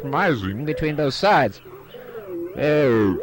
compromising between both sides. Oh.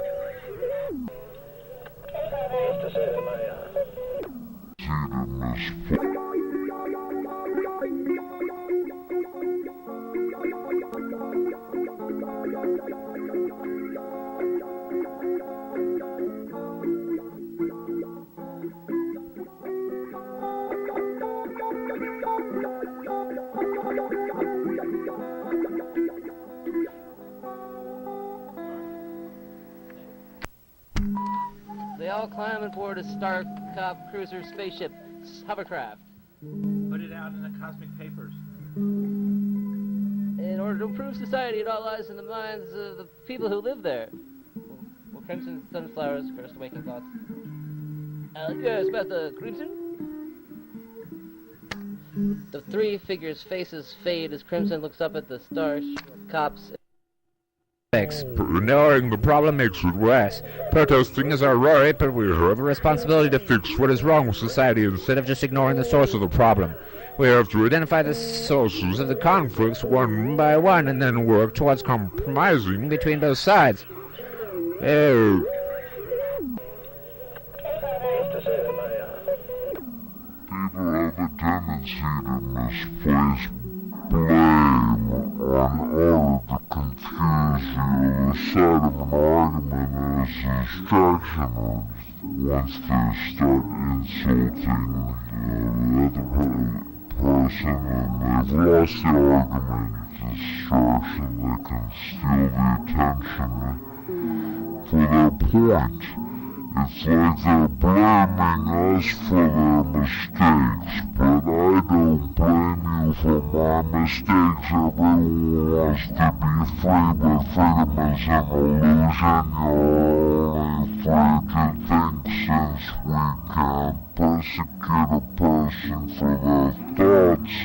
They all climb aboard a Star Cop cruiser spaceship hovercraft. Put it out in the cosmic papers. In order to improve society, it all lies in the minds of the people who live there. Well, crimson sunflowers, first awakening thoughts. Yes, about the crimson? The three figures' faces fade as Crimson looks up at the Star Cops. Ignoring the problem makes it worse. Protesting is our right, but we have a responsibility to fix what is wrong with society instead of just ignoring the source of the problem. We have to identify the sources of the conflicts one by one and then work towards compromising between both sides. Oh. People have a tendency to misplace blame on order to confuse the other side of an argument as distraction once they start insulting the other person and they've lost the argument. Distraction, they can steal the attention for their point. It's like they're blaming us for their mistakes, but I don't blame you for my mistakes. Everyone wants to be free, but freedom is an illusion. You're only free to think since we can't persecute a person for their thoughts.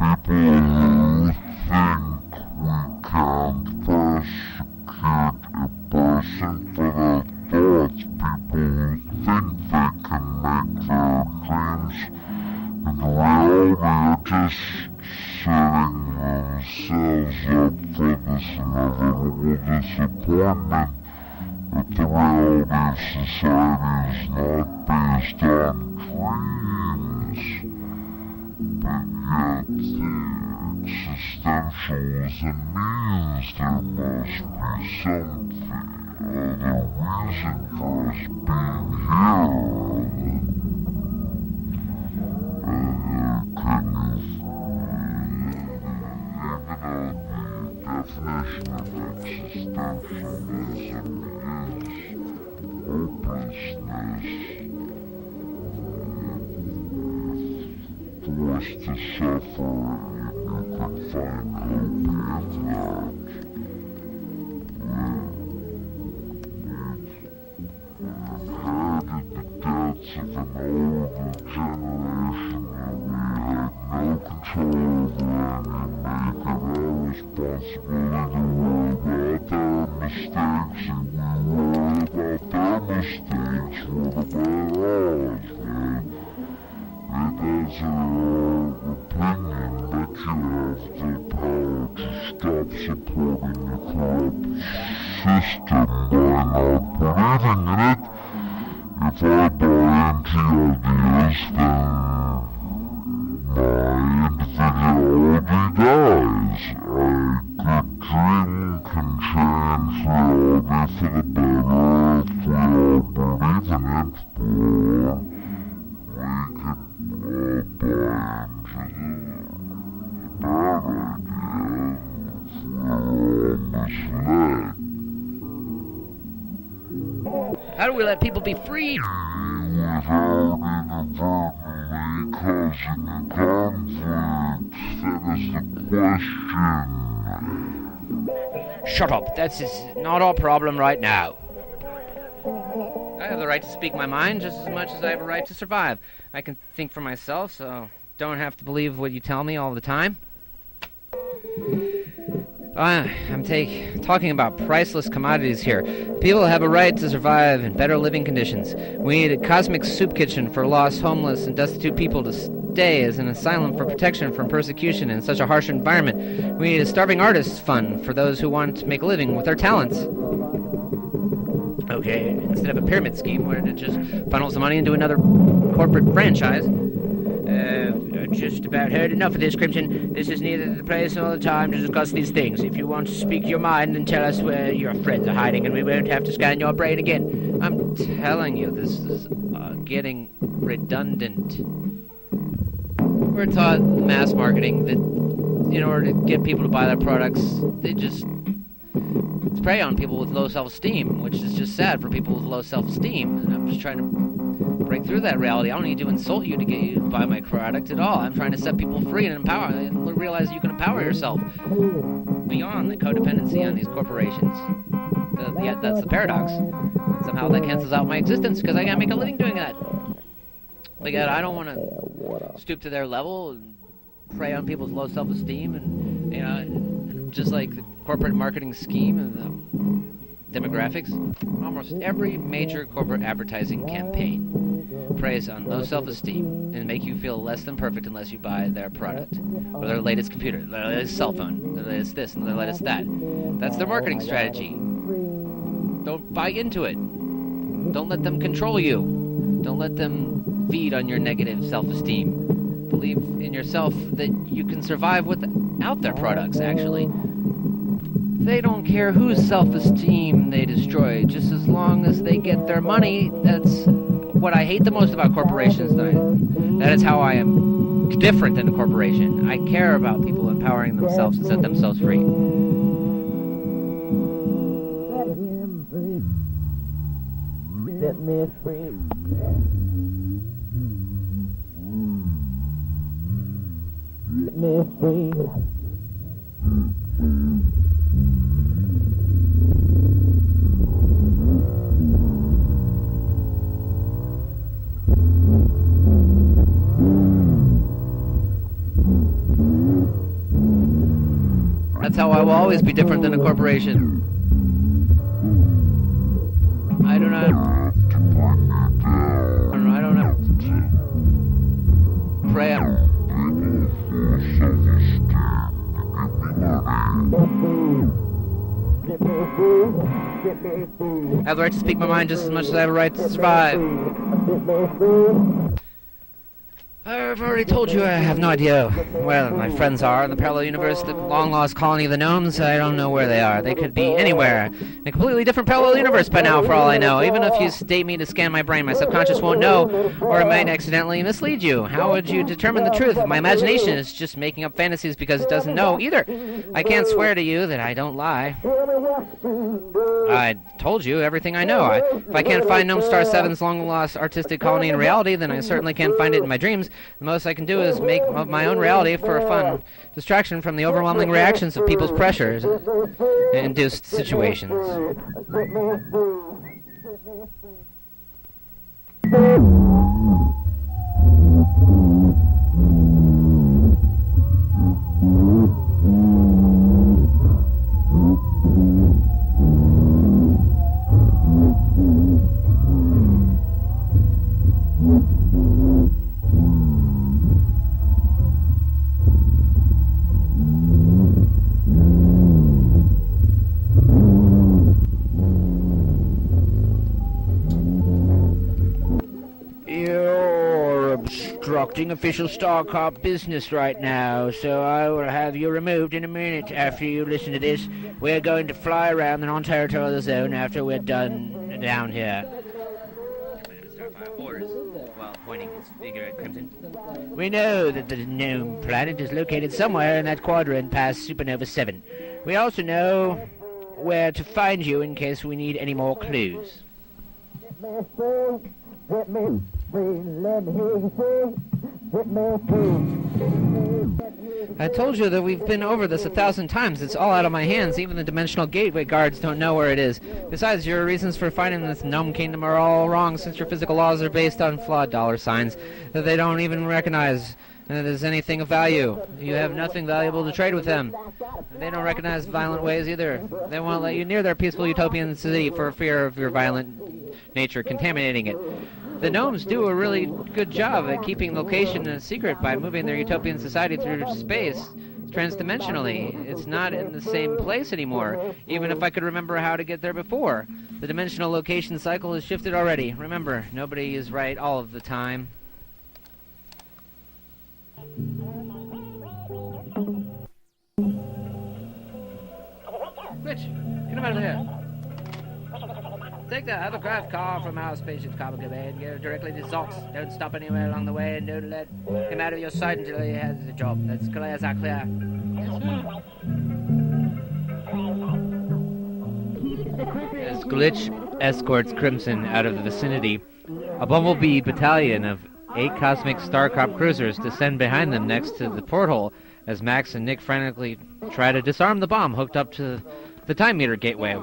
People who think we can't persecute a person for their thoughts. People who think they can make their claims in reality are just setting themselves up for this inevitable disappointment. But the reality of society is not based on dreams, but yet the existential is a means. There must be something. The reason for us being here. Can you, even though the definition of existentialism is hopelessness, forced to suffer, you can find hope in that. Inherited the debts of an older generation that we had no control over and make it our responsibility to worry about their mistakes, and we worry about their mistakes. What about ours? Well, that's our opinion, but you have the power to stop supporting the corrupt system by not believing in it. If I buy into ideas, then my individuality dies. I could drink and change reality for the better if we all believe in it, or we could buy into the bad idea if we're all misled. How do we let people be freed? Without inadvertently causing a conflict, that is the question. Shut up. That's not our problem right now. I have the right to speak my mind just as much as I have a right to survive. I can think for myself, so don't have to believe what you tell me all the time. I'm talking about priceless commodities here. People have a right to survive in better living conditions. We need a cosmic soup kitchen for lost, homeless, and destitute people to day as an asylum for protection from persecution in such a harsh environment. We need a starving artists fund for those who want to make a living with their talents. Okay, instead of a pyramid scheme where it just funnels the money into another corporate franchise. I've just about heard enough of this, Crimson. This is neither the place nor the time to discuss these things. If you want to speak your mind, then tell us where your friends are hiding, and we won't have to scan your brain again. I'm telling you, this is getting redundant. We're taught mass marketing that in order to get people to buy their products, they just prey on people with low self-esteem, which is just sad for people with low self-esteem. And I'm just trying to break through that reality. I don't need to insult you to get you to buy my product at all. I'm trying to set people free and empower and realize you can empower yourself beyond the codependency on these corporations. Yet that's the paradox. And somehow that cancels out my existence because I can't make a living doing that. But yet I don't want to stoop to their level and prey on people's low self-esteem and, you know, just like the corporate marketing scheme and the demographics. Almost every major corporate advertising campaign preys on low self-esteem and make you feel less than perfect unless you buy their product or their latest computer, their latest cell phone, their latest this and their latest that. That's their marketing strategy. Don't buy into it. Don't let them control you. Don't let them feed on your negative self-esteem. Believe in yourself that you can survive without their products, actually. They don't care whose self-esteem they destroy, just as long as they get their money. That's what I hate the most about corporations. That is how I am different than a corporation. I care about people empowering themselves to set themselves free. Set me free. Set me free. That's how I will always be different than a corporation. I don't know. Pray. I have the right to speak my mind just as much as I have a right to survive. I've already told you I have no idea where my friends are in the parallel universe, the long-lost colony of the gnomes. I don't know where they are. They could be anywhere in a completely different parallel universe by now, for all I know. Even if you sedate me to scan my brain, my subconscious won't know, or it might accidentally mislead you. How would you determine the truth? My imagination is just making up fantasies because it doesn't know either. I can't swear to you that I don't lie. I told you everything I know. If I can't find Gnome Star 7's long-lost artistic colony in reality, then I certainly can't find it in my dreams. The most I can do is make my own reality for a fun distraction from the overwhelming reactions of people's pressures and induced situations. Obstructing official StarCorp business right now, so I will have you removed in a minute after you listen to this. We're going to fly around the non-territorial zone after we're done down here. While pointing his finger at Crimson. We know that the gnome planet is located somewhere in that quadrant past Supernova 7. We also know where to find you in case we need any more clues. I told you that we've been over this 1,000 times. It's all out of my hands. Even the dimensional gateway guards don't know where it is. Besides, your reasons for finding this gnome kingdom are all wrong, since your physical laws are based on flawed dollar signs that they don't even recognize as anything of value. You have nothing valuable to trade with them. They don't recognize violent ways either. They won't let you near their peaceful utopian city for fear of your violent nature contaminating it. The gnomes do a really good job at keeping location a secret by moving their utopian society through space transdimensionally. It's not in the same place anymore, even if I could remember how to get there before. The dimensional location cycle has shifted already. Remember, nobody is right all of the time. Rich, get him out of here. Take the hovercraft car from our spaceship's cargo bay and go directly to Zox. Don't stop anywhere along the way and don't let him out of your sight until he has the job. That's clear as I clear. As Glitch escorts Crimson out of the vicinity, a Bumblebee battalion of 8 cosmic Starcrop cruisers descend behind them next to the porthole as Max and Nick frantically try to disarm the bomb hooked up to the time meter gateway.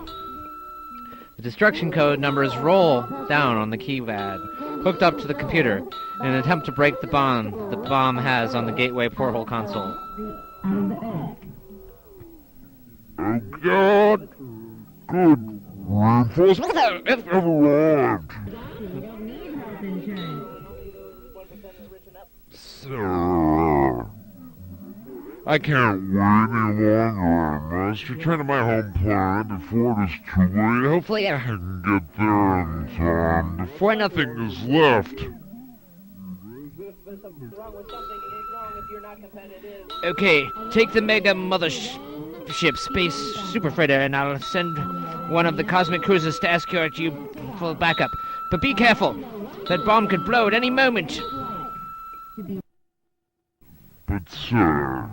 The destruction code numbers roll down on the keypad, hooked up to the computer, in an attempt to break the bond the bomb has on the gateway porthole console. Oh God! Good reinforcement have arrived! Sir, I can't wait any longer. I must return to my home planet before it is too late. Hopefully I can get there in time before nothing is left. Okay, take the Mega Mothership Space Super Freighter and I'll send one of the cosmic cruisers to escort you for backup. But be careful, that bomb could blow at any moment. But sir,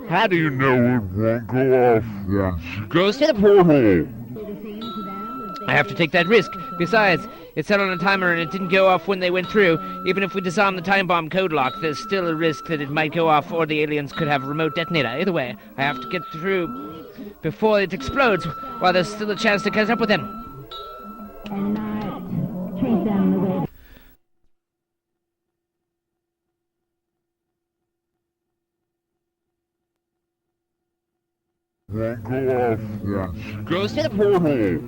how do you know it won't go off once it goes to the porthole? I have to take that risk. Besides, it's set on a timer and it didn't go off when they went through. Even if we disarm the time bomb code lock, there's still a risk that it might go off or the aliens could have a remote detonator. Either way, I have to get through before it explodes while there's still a chance to catch up with them. Won't go off once it goes to the porthole.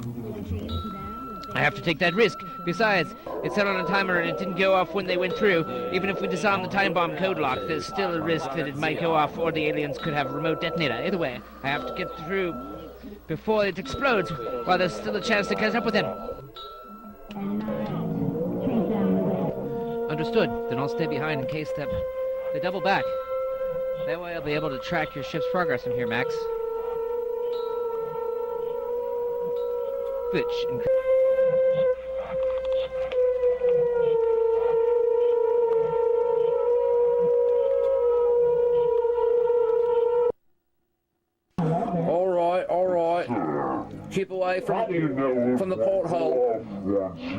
I have to take that risk. Besides, it's set on a timer and it didn't go off when they went through. Even if we disarm the time bomb code lock, there's still a risk that it might go off or the aliens could have a remote detonator. Either way, I have to get through before it explodes while there's still a chance to catch up with them. Understood. Then I'll stay behind in case they double back. That way I'll be able to track your ship's progress from here, Max. Bitch. All right. Keep away from the porthole.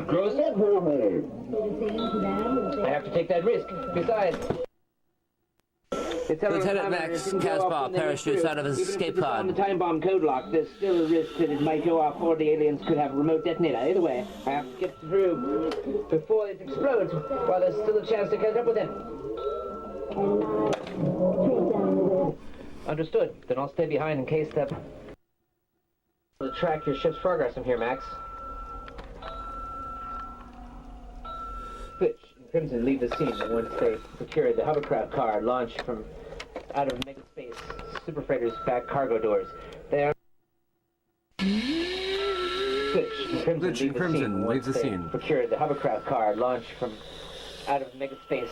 Goes to the porthole. I have to take that risk. Besides, Lieutenant Max Casbah parachutes out of his escape pod. On the time bomb code lock, there's still a risk that it might go off or the aliens could have a remote detonator. Either way, I have to get through before it explodes while there's still a chance to catch up with them. Understood. Then I'll stay behind in case to track your ship's progress from here, Max. Fitch and Crimson leave the scene once they procured the hovercraft car launched from out of Megaspace Super Freighter's back cargo doors. They are Fitch and Crimson leave the scene. Procured the hovercraft car launched from out of Megaspace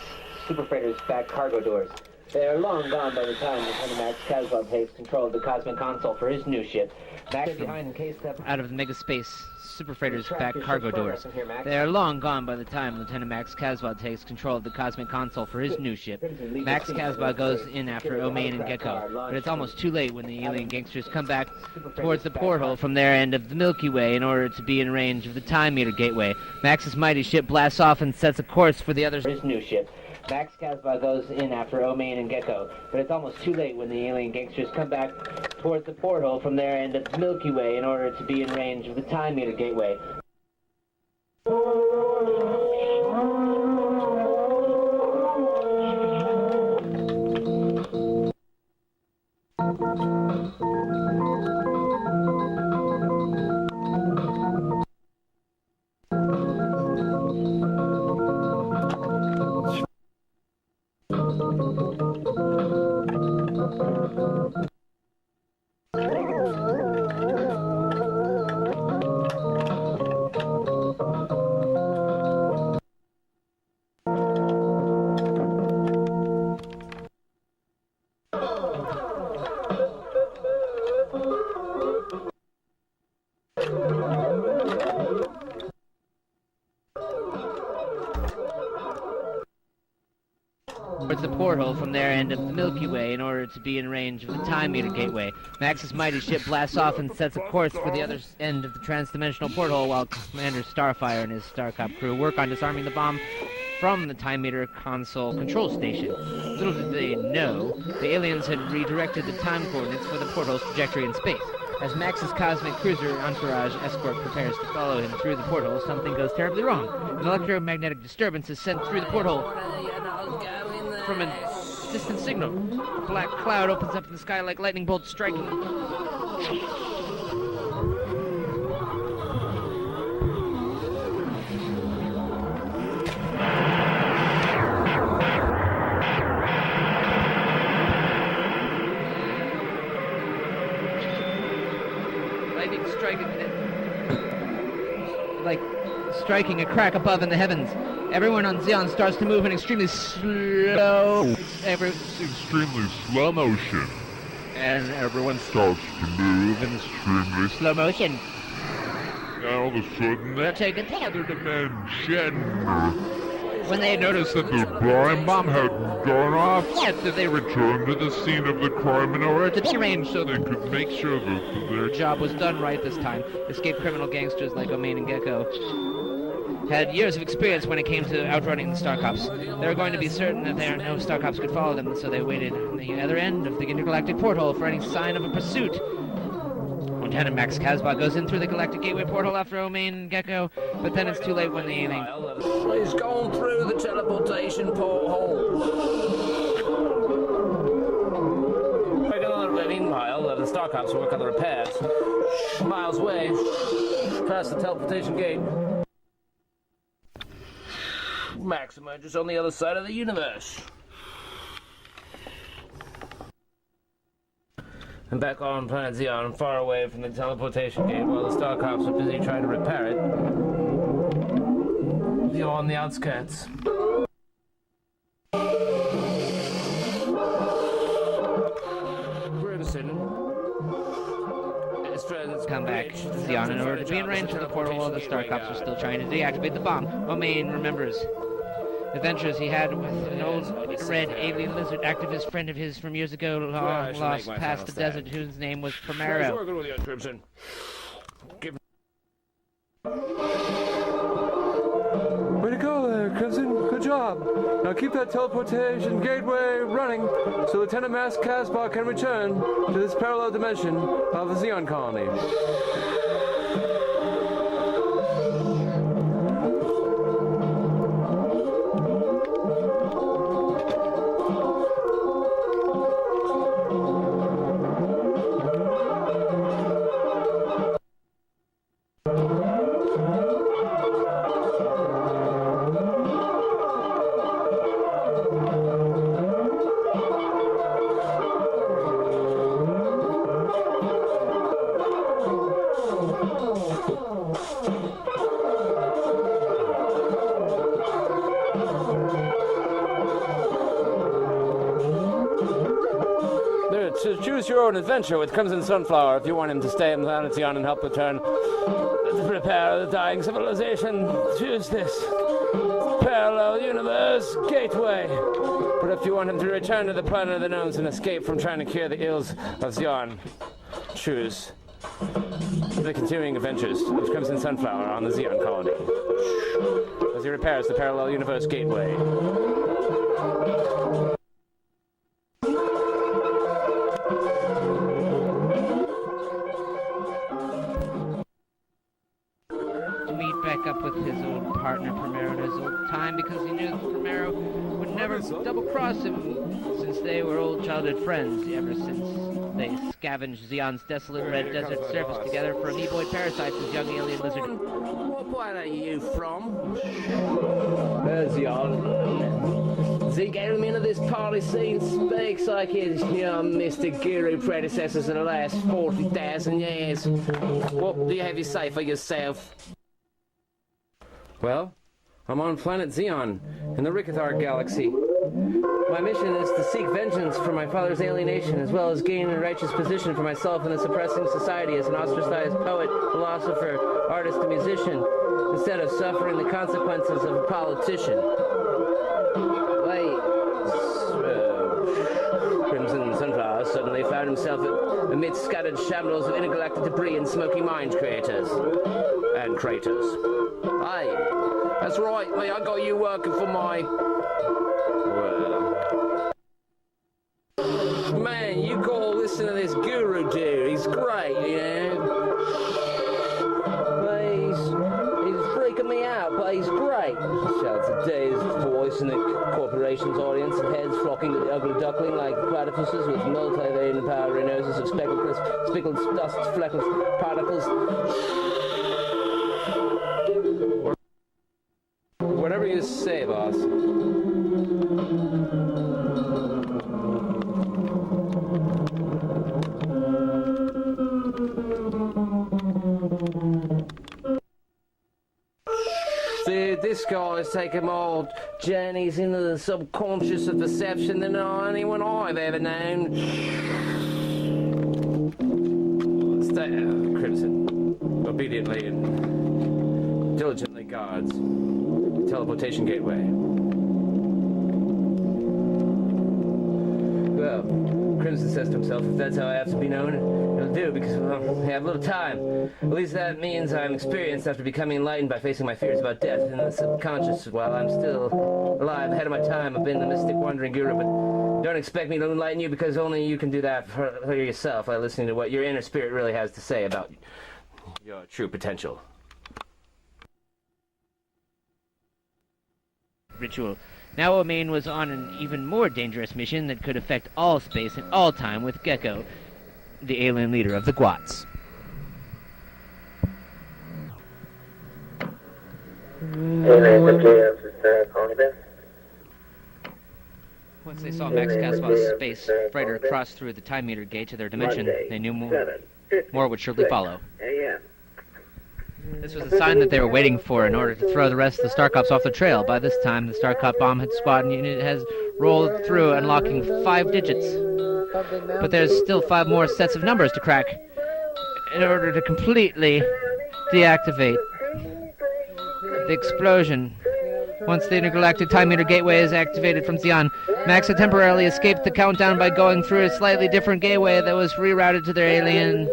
Super Freighter's back cargo doors. They are long gone by the time Lieutenant Max Casbah takes control of the cosmic console for his new ship. Max behind in case that out of the Megaspace Super Freighter's back cargo doors. They are long gone by the time Lieutenant Max Casbah takes control of the cosmic console for his new ship. Max Casbah goes in after Omain and Gecko, but it's almost too late when the alien gangsters come back towards the porthole from their end of the Milky Way in order to be in range of the time meter gateway. Max's mighty ship blasts off and sets a course for the others' his new ship. Max Casbah goes in after Omain and Gecko, but it's almost too late when the alien gangsters come back towards the porthole from their end of the Milky Way in order to be in range of the time meter gateway. portal from their end of the Milky Way in order to be in range of the Time Meter Gateway. Max's mighty ship blasts off and sets a course for the other end of the transdimensional portal while Commander Starfire and his Starcop crew work on disarming the bomb from the Time Meter console control station. Little did they know, the aliens had redirected the time coordinates for the portal's trajectory in space. As Max's cosmic cruiser entourage escort prepares to follow him through the portal, something goes terribly wrong. An electromagnetic disturbance is sent through the portal from a distant signal. A black cloud opens up in the sky like lightning bolts striking. Striking a crack above in the heavens. Everyone on Zeon starts to move in extremely slow... Extremely slow motion. And everyone starts to move in extremely slow motion. And all of a sudden, They'll take another dimension. When they noticed that the blind bomb had gone off, they returned to the scene of the crime in order to be arranged so they could make sure that their job was done right this time. Escaped criminal gangsters like Omain and Gecko had years of experience when it came to outrunning the Starcops. They were going to be certain that no Starcops could follow them, so they waited on the other end of the intergalactic portal for any sign of a pursuit. Lieutenant Max Casbah goes in through the Galactic Gateway portal after Omain and Gecko, but then it's too late when the alien... He's gone through the teleportation porthole. Meanwhile, the Starcops work on the repairs. Miles away, past the teleportation gate. Max emerges on the other side of the universe. And back on planet Zeon, far away from the teleportation gate, while the Starcops are busy trying to repair it. You're on the outskirts. Grimson. His friends come back to Zeon in order to be in range of the portal while the Starcops are still trying to deactivate the bomb. Omain remembers adventures he had with an old red alien lizard activist friend of his from years ago, lost past the desert, whose name was Primero. Way to go there, Crimson. Good job. Now keep that teleportation gateway running so Lieutenant Max Casbah can return to this parallel dimension of the Zeon Colony. Choose your own adventure with Crimson Sunflower if you want him to stay in planet Zeon and help return to prepare the dying civilization. Choose this parallel universe gateway. But if you want him to return to the planet of the gnomes and escape from trying to cure the ills of Zeon, choose the continuing adventures of Crimson Sunflower on the Zeon Colony as he repairs the parallel universe gateway. Because he knew that Primero would never double-cross him since they were old childhood friends ever since they scavenged Zeon's desolate red desert surface together for amoeboid parasites as young alien lizard. What planet are you from? Zeon. They gave him into this party scene speaks like his young Mr. Guru predecessors in the last 40,000 years. What do you have to say for yourself? Well, I'm on planet Zeon, in the Rickathar galaxy. My mission is to seek vengeance for my father's alienation, as well as gain a righteous position for myself in the suppressing society as an ostracized poet, philosopher, artist, and musician, instead of suffering the consequences of a politician. Wait, amidst scattered shambles of intergalactic debris and smoky mine craters. And craters. Hey, that's right, mate, I got you working for my... Well... Man, you gotta listen to this guru dude, he's great, you know? He's freaking me out, but he's great, shouts a dazed voice in the corporation's audience, and heads flocking to the ugly duckling like platypuses with multivariant powdery noses of speckled dust, fleckless particles. Whatever you say, boss. See, this guy has taken more journeys into the subconscious of perception than anyone I've ever known. Crimson obediently and diligently guards the teleportation gateway. Well, Crimson says to himself, if that's how I have to be known, it'll do, because I have little time. At least that means I'm experienced after becoming enlightened by facing my fears about death in the subconscious. While I'm still alive, ahead of my time, I've been the mystic wandering guru, but don't expect me to enlighten you, because only you can do that for yourself by listening to what your inner spirit really has to say about your true potential. Ritual. Now Omain was on an even more dangerous mission that could affect all space and all time with Gecko, the alien leader of the Gwats. Once they saw Max Casbah's space freighter cross through the time meter gate to their dimension, they knew more would surely follow. This was a sign that they were waiting for in order to throw the rest of the Starcops off the trail. By this time, the Starcop bomb squad unit has rolled through, unlocking 5 digits. But there's still 5 more sets of numbers to crack in order to completely deactivate the explosion. Once the intergalactic time meter gateway is activated from Zeon, Max had temporarily escaped the countdown by going through a slightly different gateway that was rerouted to their alien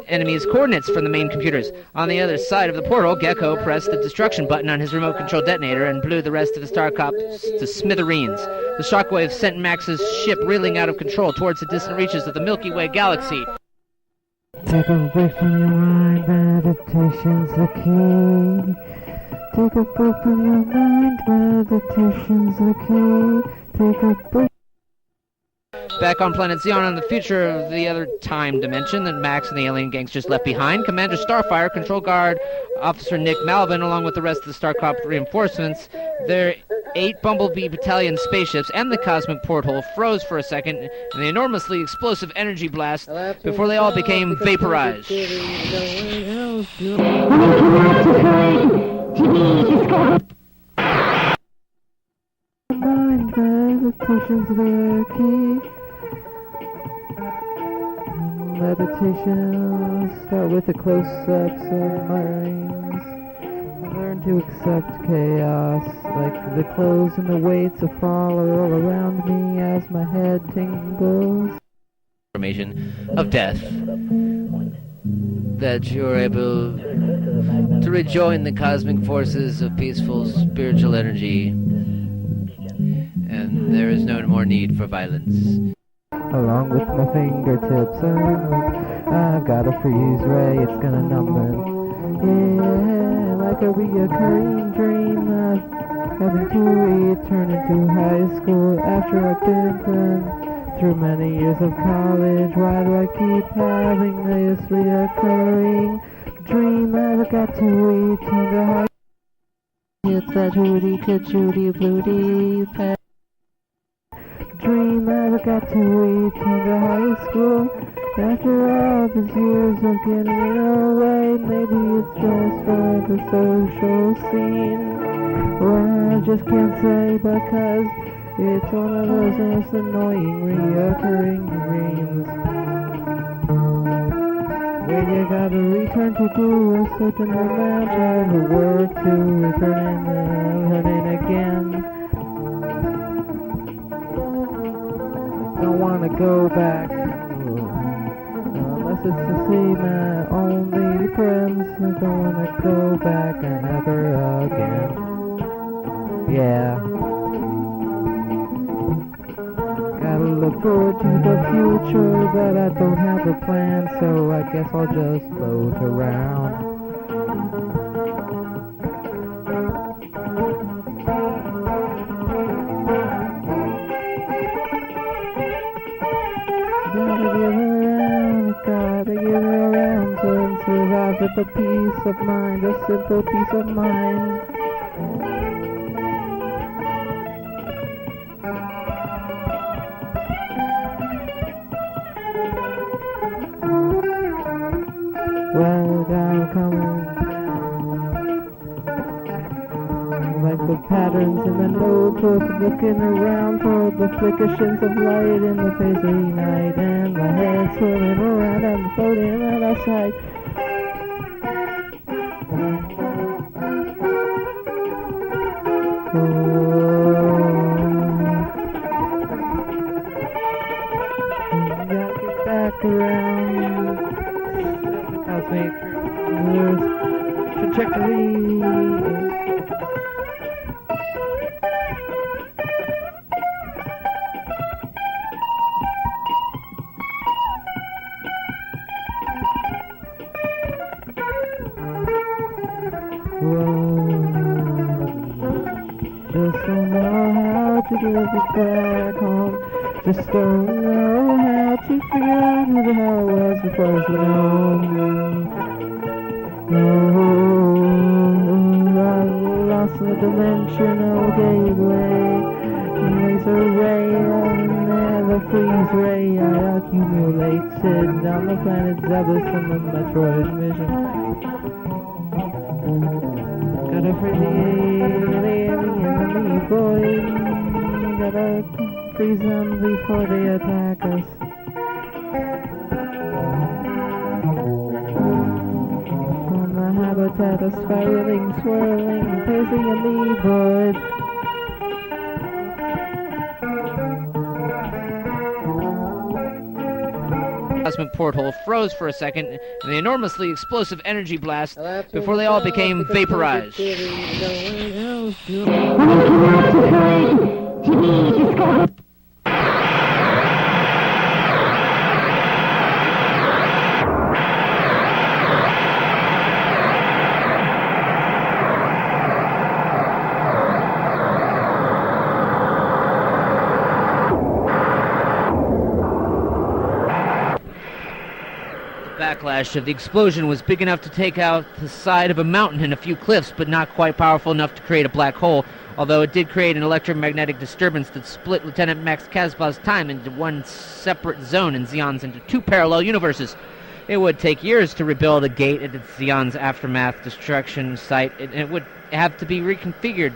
enemies' coordinates from the main computers. On the other side of the portal, Gecko pressed the destruction button on his remote control detonator and blew the rest of the Starcops to smithereens. The shockwave sent Max's ship reeling out of control towards the distant reaches of the Milky Way galaxy. Take a break from your mind, meditation's the key. Take a break from your mind, meditation's the key. Take a break. Back on planet Zeon, in the future of the other time dimension that Max and the alien gangsters left behind, Commander Starfire, Control Guard Officer Nick Malvin, along with the rest of the Starcop reinforcements, their 8 Bumblebee Battalion spaceships and the cosmic porthole froze for a second in the enormously explosive energy blast before they all became vaporized. Mind meditation's the key. Meditation, start with the close-ups of my rings. Learn to accept chaos, like the clothes and the weights that fall all around me as my head tingles. Information of death, that you're able to rejoin the cosmic forces of peaceful spiritual energy, and there is no more need for violence. Along with my fingertips, I've got a freeze ray, it's gonna numb them. Yeah, like a reoccurring dream of having to return into high school after I've been through many years of college. Why do I keep having this reoccurring dream? I've got to return to high school. It's that hootie, ka-chootie, blootie, pet. Dream I've got to return to high school after all these years of getting away. Maybe it's just for the social scene. Well, I just can't say because it's one of those most annoying reoccurring dreams where you gotta return to do a certain amount of work to return and learn it again. Don't want to go back. it's to see my only friends. I don't wanna go back ever again. Yeah. Gotta look forward to the future, but I don't have a plan, so I guess I'll just float around. Gotta give around to survive with a peace of mind, a simple peace of mind. Well, I'm coming. Like the patterns in the notebook, looking around for the flickerations of light in the face of the night, and my head swimming around and floating out outside. Gotta get back around the cosmic trajectory. Just don't know how to get it back home. Just don't know how to figure out who the hell it was before I was alone. Oh, I lost in the dimensional gateway. Laser ray, never freeze ray. I accumulated on the planet Zebus in the Metroid mission. Gotta free the enemy boys. Gotta freeze them before they attack us. From the habitat of spiraling, swirling, pacing amoeboids. Cosmic porthole froze for a second in the enormously explosive energy blast before they all became vaporized. The backlash of the explosion was big enough to take out the side of a mountain and a few cliffs, but not quite powerful enough to create a black hole, although it did create an electromagnetic disturbance that split Lieutenant Max Casbah's time into one separate zone and Zeon's into two parallel universes. It would take years to rebuild a gate at Zeon's aftermath destruction site, and it would have to be reconfigured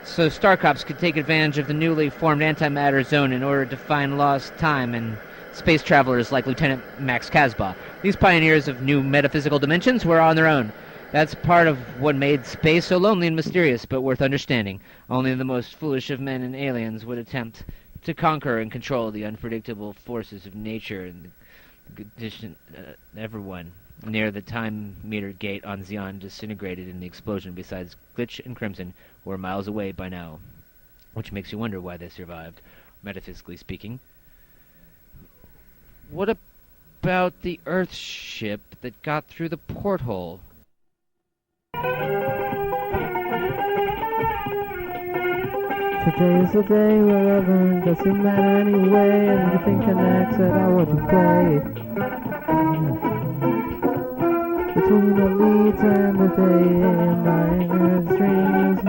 so Starcops could take advantage of the newly formed antimatter zone in order to find lost time and space travelers like Lieutenant Max Casbah. These pioneers of new metaphysical dimensions were on their own. That's part of what made space so lonely and mysterious, but worth understanding. Only the most foolish of men and aliens would attempt to conquer and control the unpredictable forces of nature and the condition. Everyone near the time meter gate on Zeon disintegrated in the explosion, besides Glitch and Crimson, who were miles away by now, which makes you wonder why they survived, metaphysically speaking. What about the Earth ship that got through the porthole? Today is the day wherever, doesn't matter anyway, everything connects that I want to play. Between the leads and the day and my dreams.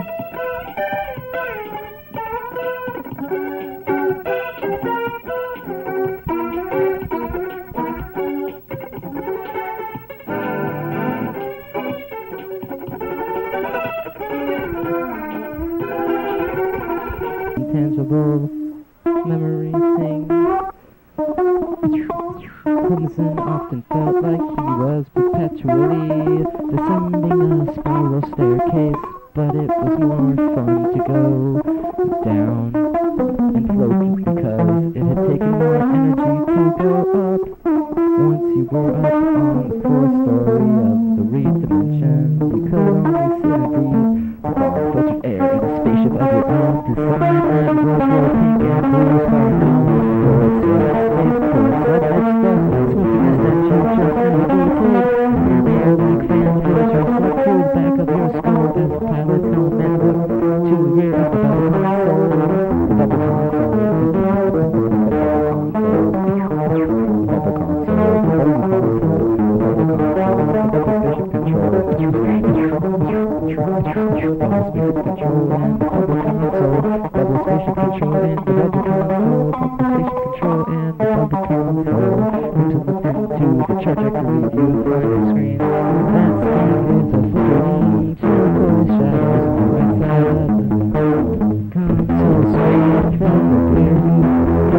Intangible memory thing. Crimson often felt like he was perpetually descending a spiral staircase, but it was more fun to go down and float because it had taken more energy to go up. Once you were up on the fourth story of the reed dimension. You could only sit and breathe with all filtered air in a spaceship of your own design. And roads were pink and blue, far known for its space course. That edge stuff, smokiness that you just created. And the air like fan filters slip through the back of your skull as the pilot's helmet look to the rear of the double console. The double console. Trajectory view behind the screen. That scan is a flickering turquoise shadows on the right side of the console screen from the clearly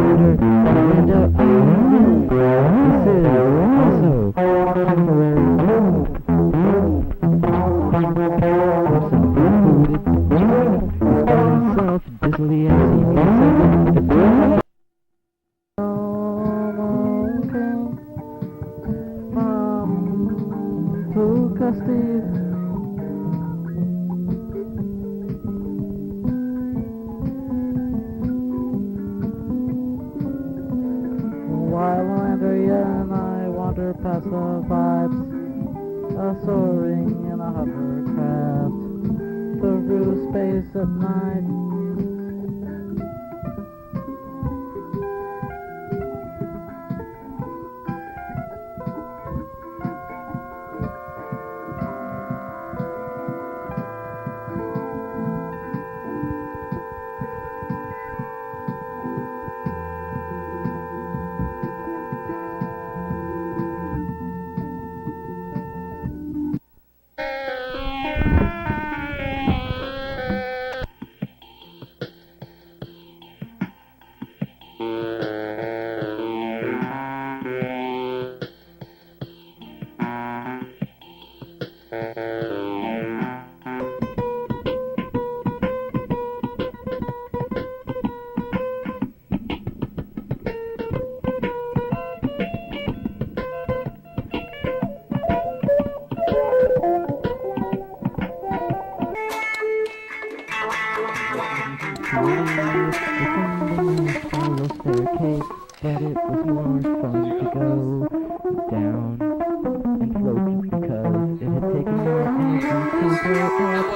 under the window. This is also temporary. Himself dizzily as he needs While Andrea and I wander past the vibes, soaring in a hovercraft through space at night. Staircase, but it was more fun to go down and float because it had taken more energy to go up.